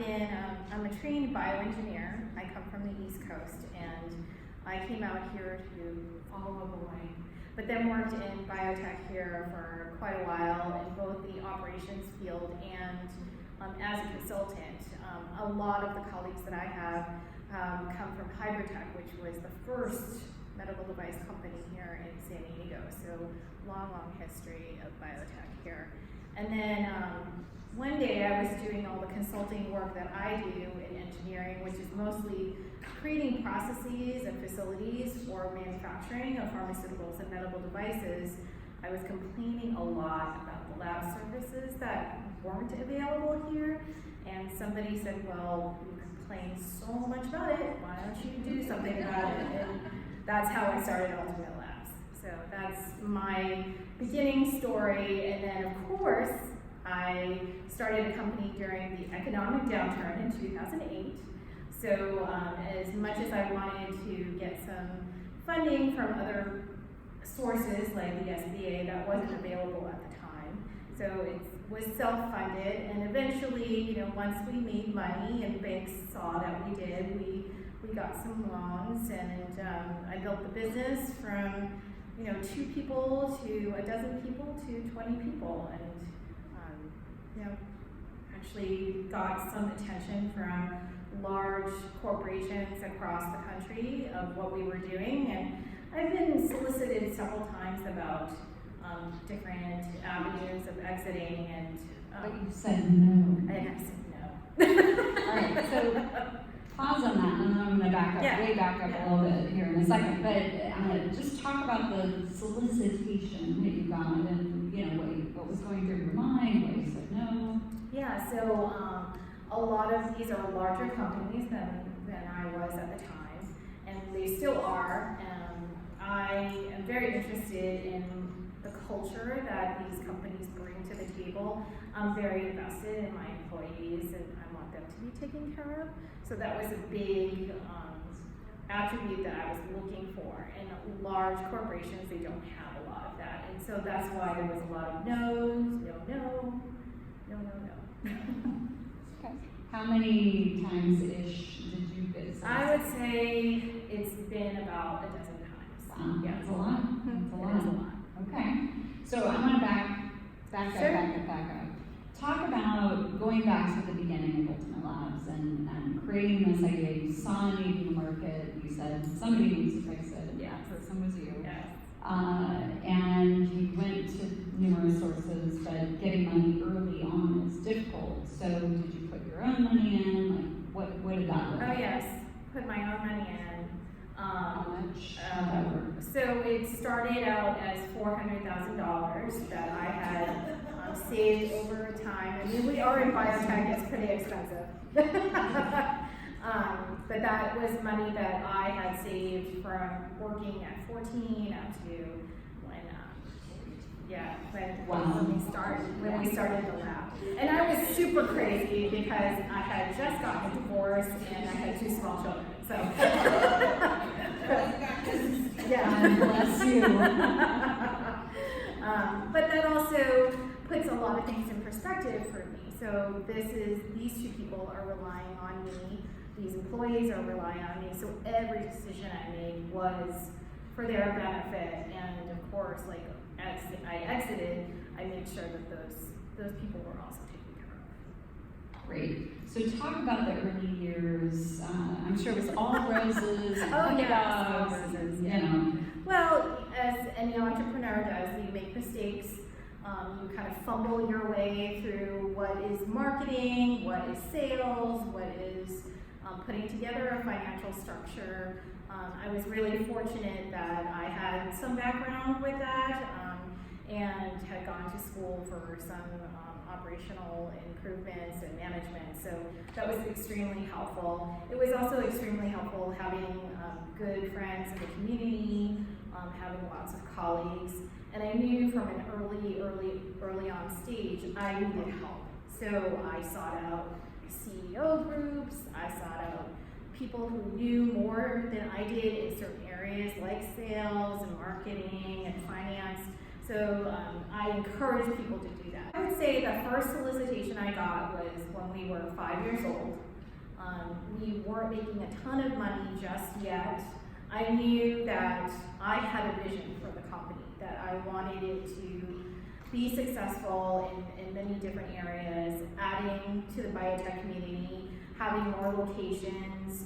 I'm a trained bioengineer. I come from the East Coast, and I came out here to follow a boy, but then worked in biotech here for quite a while in both the operations field and as a consultant. A lot of the colleagues that I have come from Hybridtech, which was the first medical device company here in San Diego. So long history of biotech here. And then one day I was doing all the consulting work that I do in engineering, which is mostly creating processes and facilities for manufacturing of pharmaceuticals and medical devices. I was complaining a lot about the lab services that weren't available here, and somebody said, well, you complain so much about it, why don't you do something about it? And that's how I started Ultimate Labs. So that's my beginning story, and then of course, I started a company during the economic downturn in 2008. So as much as I wanted to get some funding from other sources like the SBA, that wasn't available at the time. So it was self-funded, and eventually, once we made money and banks saw that we did, we got some loans, and I built the business from 2 people to a dozen people to 20 people, and actually got some attention from large corporations across the country of what we were doing, and I've been solicited several times about different avenues of exiting, and but you said no. And I said no. All right, so pause on that, and then I'm going to back up, way back up a little bit here in a second. But just talk about the solicitation that you got, and what was going through your mind, why you said no. Yeah, so a lot of these are larger companies than I was at the time, and they still are. I am very interested in the culture that these companies bring to the table. I'm very invested in my employees, and I want them to be taken care of. So that was a big attribute that I was looking for. And large corporations, they don't have a lot of that. And so that's why there was a lot of no's, no. Okay. How many times-ish did you visit? I would say it's been about a dozen times. Wow, Yeah, that's a lot. That's a lot. It is a lot. Okay. So I'm going to back up. Talk about going back to the beginning of Ultimate Labs and creating this idea. You saw a need in the market. You said somebody needs to fix it. Yeah. That person was you. Yes. And you went to numerous sources, but getting money early on is difficult. So did you put your own money in? Like, what did that look like? Oh yes, put my own money in. How much? So it started out as $400,000 that I had saved over time. I mean, we are in biotech, it's pretty expensive. But that was money that I had saved from working at 14 up to when we started the lab. And I was super crazy because I had just gotten a divorce and I had 2 small children. So God bless you. But that also puts a lot of things in perspective for me. So these 2 people are relying on me. These employees are relying on me. So every decision I made was for their benefit. And of course, as I exited, I made sure that those people were also taken care of. Great. So talk about the early years. I'm sure it was all roses. Oh yeah, all roses. Yeah. Well, as any entrepreneur does, you make mistakes. You kind of fumble your way through what is marketing, what is sales, what is putting together a financial structure. I was really fortunate that I had some background with that and had gone to school for some operational improvements and management. So that was extremely helpful. It was also extremely helpful having good friends in the community, having lots of colleagues. And I knew from an early on stage, I needed help. So I sought out CEO groups, I sought out people who knew more than I did in certain areas like sales and marketing and finance. So I encourage people to do that. I would say the first solicitation I got was when we were 5 years old. We weren't making a ton of money just yet. I knew that I had a vision for the company, that I wanted it to be successful in many different areas, adding to the biotech community, having more locations,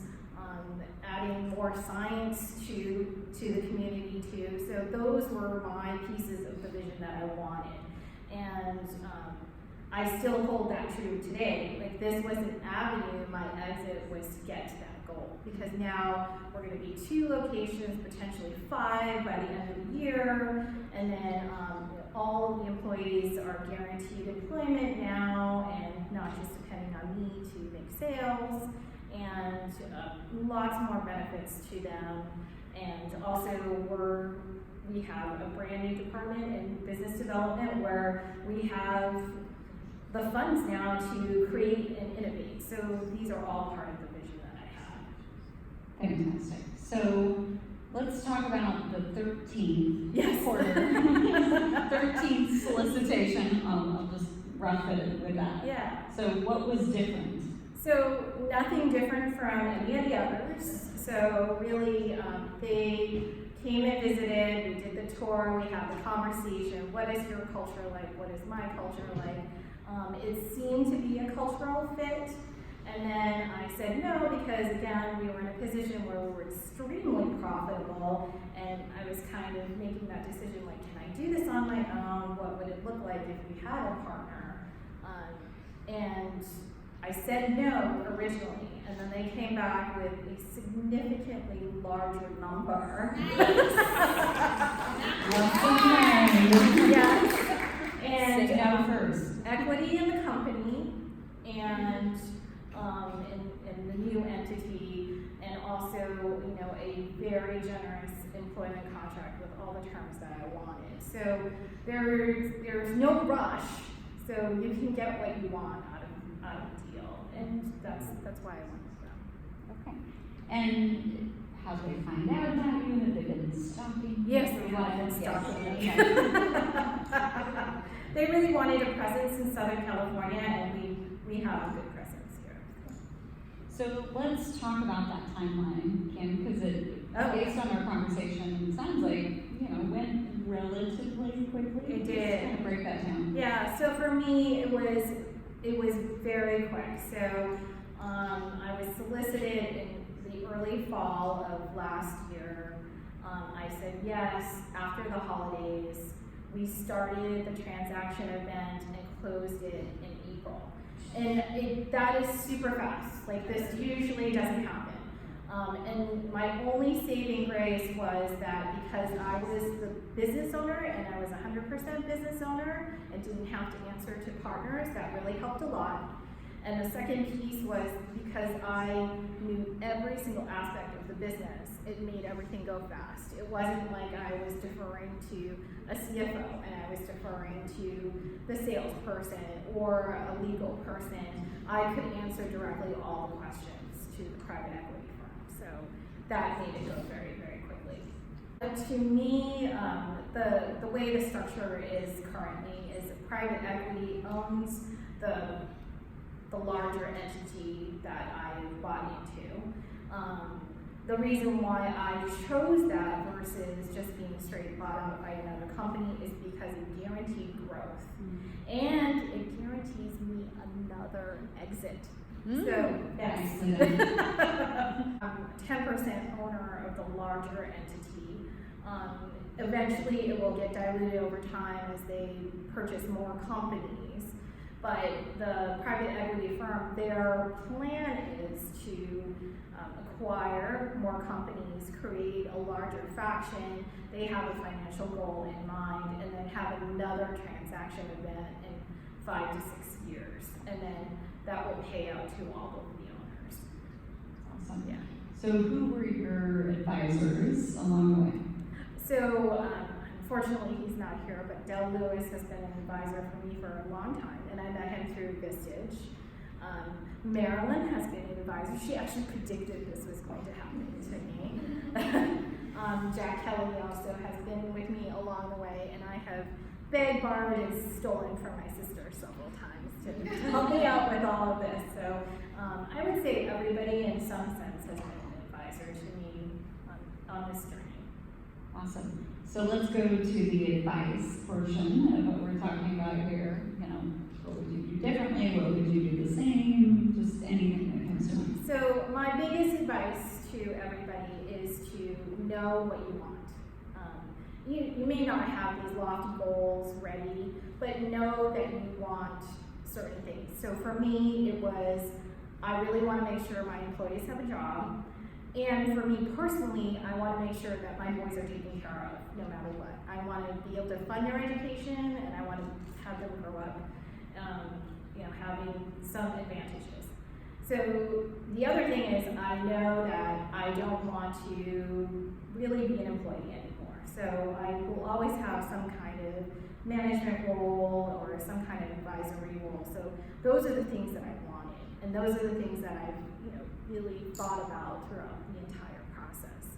adding more science to the community too. So those were my pieces of the vision that I wanted. And I still hold that true today. Like, this was an avenue, my exit was to get to that goal. Because now we're gonna be 2 locations, potentially 5 by the end of the year. And then all of the employees are guaranteed employment now, and not just depending on me to make sales, and lots more benefits to them. And also we have a brand new department in business development where we have the funds now to create and innovate. So these are all part of the vision that I have. Fantastic. So let's talk about the 13th quarter, 13th solicitation. I'll just rough it with that. Yeah. So what was different? So nothing different from any of the others. So really, they came and visited, we did the tour, we had the conversation. What is your culture like? What is my culture like? It seemed to be a cultural fit. And then I said no, because again, we were in a position where we were extremely profitable, and I was kind of making that decision, like, can I do this on my own? What would it look like if we had a partner? And I said no originally, and then they came back with a significantly larger number. Yes. And sit down first. Equity in the company, and in the new entity, and also, you know, a very generous employment contract with all the terms that I wanted. So there's no rush, so you can get what you want out of the deal, and that's why I went with them. Okay. And how did they find out about you? Have they been stalking you? Yes, they have been stalking me. They really wanted a presence in Southern California, and we have a good presence here. So let's talk about that timeline, Kim, because based on our conversation, it sounds like, went relatively quickly. It did. Just kind of break that down. Yeah, so for me, it was very quick. So I was solicited in the early fall of last year. I said yes after the holidays. We started the transaction event and closed it in April. And that is super fast. Like, this usually doesn't happen. And my only saving grace was that because I was the business owner and I was 100% business owner and didn't have to answer to partners, that really helped a lot. And the second piece was because I knew every single aspect of the business, it made everything go fast. It wasn't like I was deferring to a CFO and I was deferring to the salesperson or a legal person. I could answer directly all the questions to the private equity firm. So that made it go very, very quickly. But to me, the way the structure is currently is private equity owns the larger entity that I bought into. The reason why I chose that versus just being straight bought out by another company is because it guaranteed growth. And it guarantees me another exit. So yes. 10% owner of the larger entity. Eventually it will get diluted over time as they purchase more companies. But the private equity firm, their plan is to acquire more companies, create a larger fraction. They have a financial goal in mind, and then have another transaction event in 5 to 6 years. And then that will pay out to all of the owners. Awesome. Yeah. So who were your advisors along the way? So unfortunately he's not here, but Del Lewis has been an advisor for me for a long time, and I met him through Vistage. Marilyn has been an advisor. She actually predicted this was going to happen to me. Jack Kelly also has been with me along the way, and I have begged, borrowed, and stolen from my sister several times to help me out with all of this. So I would say everybody in some sense has been an advisor to me on this journey. Awesome. So let's go to the advice portion of what we're talking about here. You know, what would you do differently? What would you do the same? Just anything that comes to mind. So my biggest advice to everybody is to know what you want. You may not have these lofty goals ready, but know that you want certain things. So for me, it was, I really want to make sure my employees have a job. And for me personally, I want to make sure that my boys are taken care of no matter what. I want to be able to fund their education, and I want to have them grow up, having some advantages. So the other thing is, I know that I don't want to really be an employee anymore. So I will always have some kind of management role or some kind of advisory role. So those are the things that I wanted, and those are the things that I've really thought about throughout the entire process.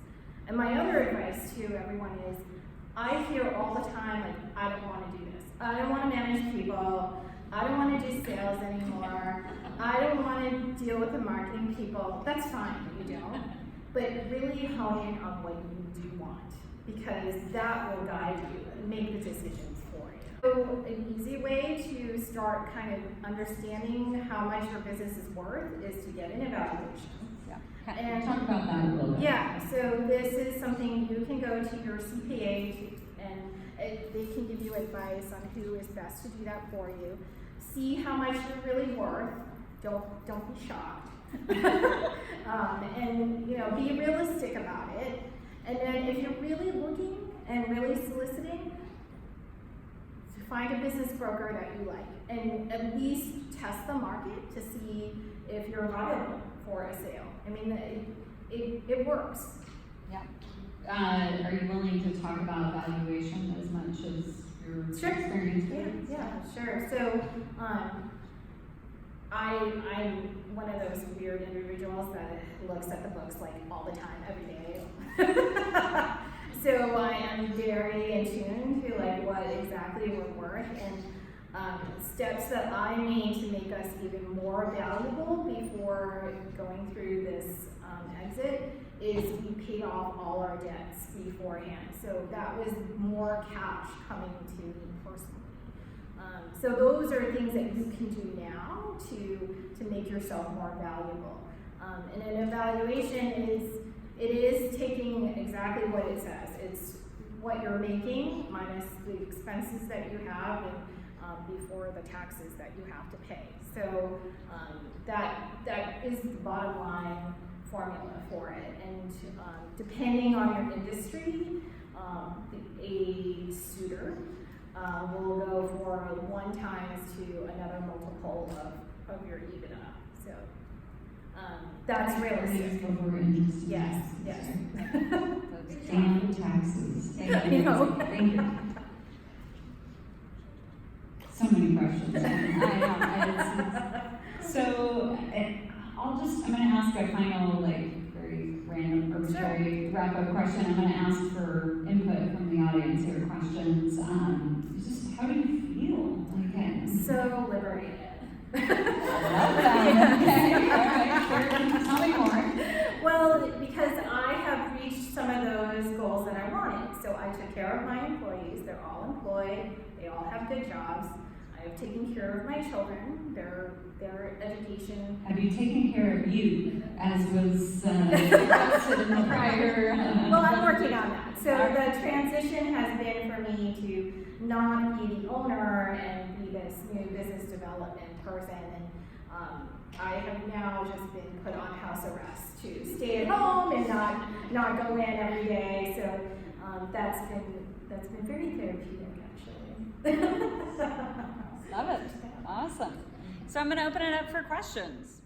And my other advice to everyone is, I hear all the time, like, I don't want to do this. I don't want to manage people. I don't want to do sales anymore. I don't want to deal with the marketing people. That's fine, you don't. But really hone in on what you do want, because that will guide you and make the decisions for you. So an easy way to start kind of understanding how much your business is worth is to get an evaluation. Yeah. And talk about that a little bit. Yeah, so this is something you can go to your CPA and they can give you advice on who is best to do that for you. See how much you're really worth. Don't be shocked. And be realistic about it. And then if you're really looking and really soliciting, find a business broker that you like, and at least test the market to see if you're viable for a sale. I mean, it works. Yeah. Are you willing to talk about valuation as much as your experience? Yeah, sure. So, I'm one of those weird individuals that looks at the books like all the time, every day. So I am very in tune to like what exactly we're worth, and steps that I made to make us even more valuable before going through this exit is we paid off all our debts beforehand. So that was more cash coming to me personally. So those are things that you can do now to make yourself more valuable. And an evaluation is taking exactly what it says. It's what you're making minus the expenses that you have and before the taxes that you have to pay. So that is the bottom line formula for it. And depending on your industry, a suitor will go for 1 times to another multiple of your EBITDA. So that's realistic. Yes. Damn taxes. Thank you. Thank you. So many questions. I know. So I'm going to ask a final, very random, arbitrary wrap-up question. I'm going to ask for input from the audience here, questions. Just how do you feel? So liberated. Okay, all right, sure. Tell me more. Well, because I have reached some of those goals that I wanted. So I took care of my employees. They're all employed. They all have good jobs. I have taken care of my children, their education. Have you taken care of you, as was suggested in the prior? Well, I'm working on that. So the transition has been for me to not be the owner and be this new business development person. And I have now just been put on house arrest to stay at home and not go in every day. So that's been very therapeutic, actually. Love it. Awesome. So I'm going to open it up for questions.